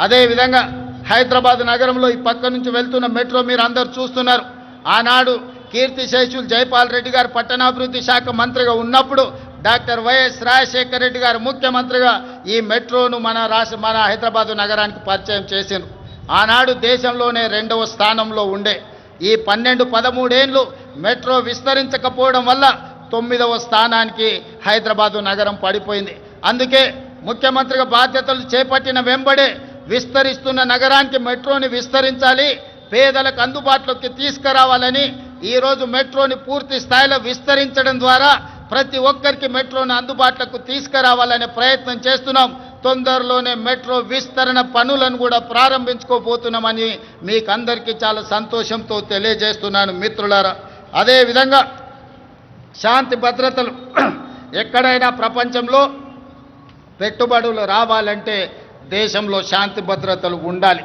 అదేవిధంగా హైదరాబాద్ నగరంలో ఈ పక్క నుంచి వెళ్తున్న మెట్రో మీరు అందరూ చూస్తున్నారు. ఆనాడు కీర్తిశేషులు జైపాల్ రెడ్డి గారు పట్టణాభివృద్ధి శాఖ మంత్రిగా ఉన్నప్పుడు డాక్టర్ వైఎస్ రాజశేఖర రెడ్డి గారు ముఖ్యమంత్రిగా ఈ మెట్రోను మన హైదరాబాద్ నగరానికి పరిచయం చేశారు. ఆనాడు దేశంలోనే 2వ స్థానంలో ఉండే ఈ 12-13 ఏళ్ళు మెట్రో విస్తరించకపోవడం వల్ల 9వ స్థానానికి హైదరాబాదు నగరం పడిపోయింది. అందుకే ముఖ్యమంత్రిగా బాధ్యతలు చేపట్టిన వెంబడే విస్తరిస్తున్న నగరానికి మెట్రోని విస్తరించాలి, పేదలకు అందుబాటులోకి తీసుకురావాలని ఈరోజు మెట్రోని పూర్తి స్థాయిలో విస్తరించడం ద్వారా ప్రతి ఒక్కరికి మెట్రోని అందుబాటులోకి తీసుకురావాలనే ప్రయత్నం చేస్తున్నాం. తొందరలోనే మెట్రో విస్తరణ పనులను కూడా ప్రారంభించుకోబోతున్నామని మీకు అందరికీ చాలా సంతోషంతో తెలియజేస్తున్నాను మిత్రులారా. అదేవిధంగా శాంతి భద్రతలు ఎక్కడైనా ప్రపంచంలో పెట్టుబడులు రావాలంటే దేశంలో శాంతి భద్రతలు ఉండాలి.